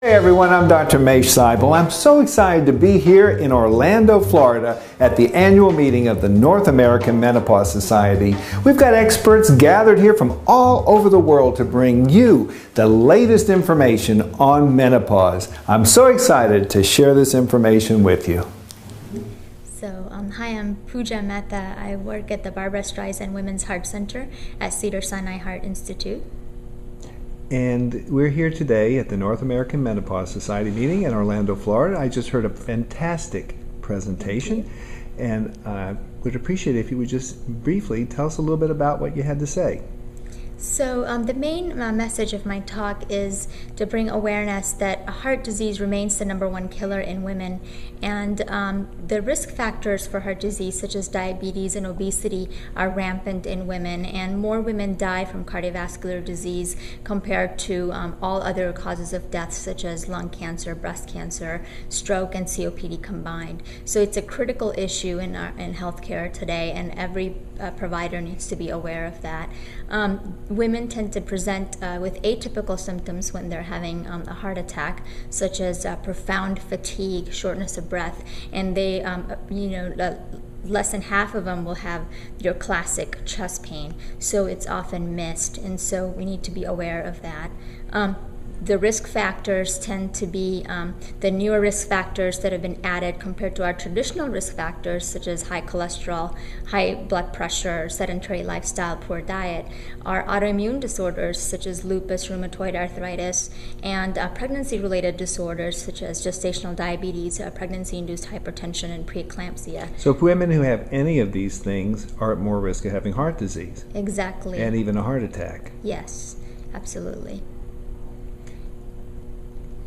Hey everyone, I'm Dr. Mache. I'm so excited to be here in Orlando, Florida at the annual meeting of the North American Menopause Society. We've got experts gathered here from all over the world to bring you the latest information on menopause. I'm so excited to share this information with you. Hi, I'm Pooja Mehta. I work at the Barbara Streisand Women's Heart Center at Cedars-Sinai Heart Institute. And we're here today at the North American Menopause Society meeting in Orlando, Florida. I just heard a fantastic presentation, and I would appreciate it if you would just briefly tell us a little bit about what you had to say. So the main message of my talk is to bring awareness that heart disease remains the #1 killer in women, and the risk factors for heart disease such as diabetes and obesity are rampant in women, and more women die from cardiovascular disease compared to all other causes of death such as lung cancer, breast cancer, stroke, and COPD combined. So it's a critical issue in healthcare today, and every provider needs to be aware of that. Women tend to present with atypical symptoms when they're having a heart attack, such as profound fatigue, shortness of breath, and they, less than half of them will have your classic chest pain, so it's often missed, and so we need to be aware of that. The risk factors tend to be the newer risk factors that have been added compared to our traditional risk factors, such as high cholesterol, high blood pressure, sedentary lifestyle, poor diet, are autoimmune disorders such as lupus, rheumatoid arthritis, and pregnancy-related disorders such as gestational diabetes, pregnancy-induced hypertension, and preeclampsia. So if women who have any of these things are at more risk of having heart disease. Exactly. And even a heart attack. Yes, absolutely.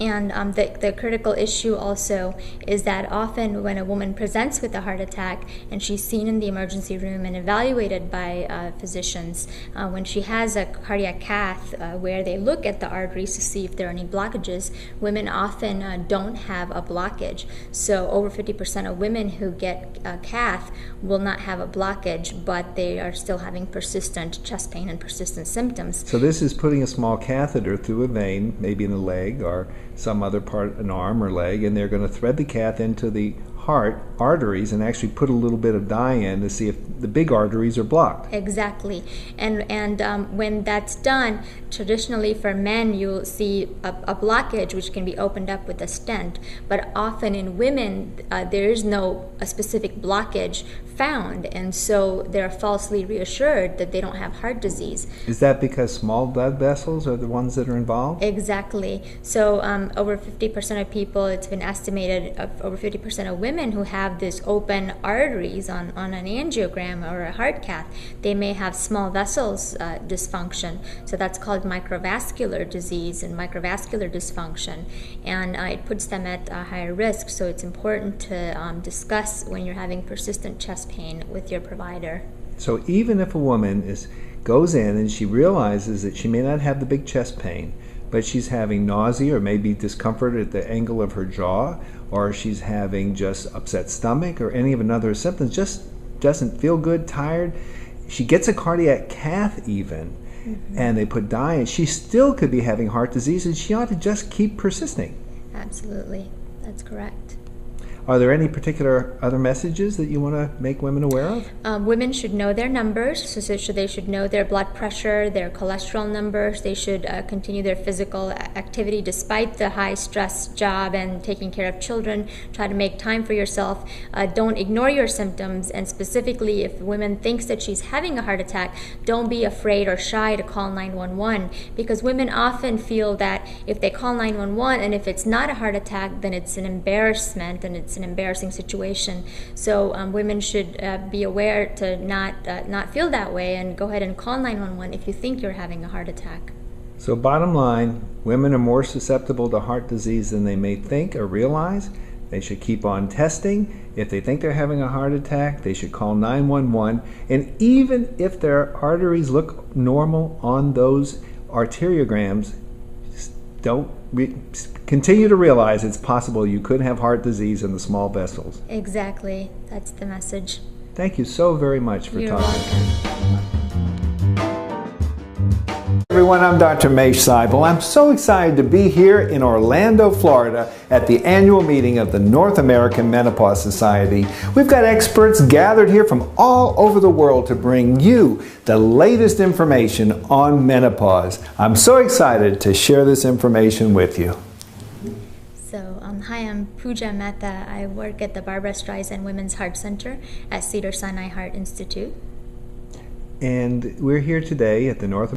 And the critical issue also is that often when a woman presents with a heart attack and she's seen in the emergency room and evaluated by physicians, when she has a cardiac cath where they look at the arteries to see if there are any blockages, women often don't have a blockage. So over 50% of women who get a cath will not have a blockage, but they are still having persistent chest pain and persistent symptoms. So this is putting a small catheter through a vein, maybe in the leg or some other part, an arm or leg, and they're going to thread the cath into the heart arteries and actually put a little bit of dye in to see if the big arteries are blocked. Exactly. And when that's done, traditionally for men you'll see a blockage which can be opened up with a stent, but often in women there is no a specific blockage found, and so they're falsely reassured that they don't have heart disease. Is that because small blood vessels are the ones that are involved? Exactly. So over 50% of people, it's been estimated, over 50% of women who have this open arteries on an angiogram or a heart cath, they may have small vessels dysfunction. So that's called microvascular disease and microvascular dysfunction, and it puts them at a higher risk. So it's important to discuss when you're having persistent chest pain with your provider. So even if a woman goes in and she realizes that she may not have the big chest pain, but she's having nausea or maybe discomfort at the angle of her jaw, or she's having just upset stomach or any of another symptoms, just doesn't feel good, tired, she gets a cardiac cath even, and they put dye in, she still could be having heart disease, and she ought to just keep persisting. Absolutely, that's correct. Are there any particular other messages that you want to make women aware of? Women should know their numbers, so they should know their blood pressure, their cholesterol numbers. They should continue their physical activity despite the high stress job and taking care of children. Try to make time for yourself. Don't ignore your symptoms, and specifically if a woman thinks that she's having a heart attack, don't be afraid or shy to call 911, because women often feel that if they call 911 and if it's not a heart attack, then it's an embarrassment and it's an embarrassing situation. So women should be aware to not feel that way and go ahead and call 911 if you think you're having a heart attack. So bottom line, women are more susceptible to heart disease than they may think or realize. They should keep on testing. If they think they're having a heart attack, they should call 911. And even if their arteries look normal on those arteriograms, continue to realize it's possible you could have heart disease in the small vessels. Exactly. That's the message. Thank you so very much for talking. You're welcome. Everyone, I'm Dr. Mache. I'm so excited to be here in Orlando, Florida at the annual meeting of the North American Menopause Society. We've got experts gathered here from all over the world to bring you the latest information on menopause. I'm so excited to share this information with you. So, hi, I'm Pooja Mehta. I work at the Barbara Streisand Women's Heart Center at Cedar-Sinai Heart Institute. And we're here today at the North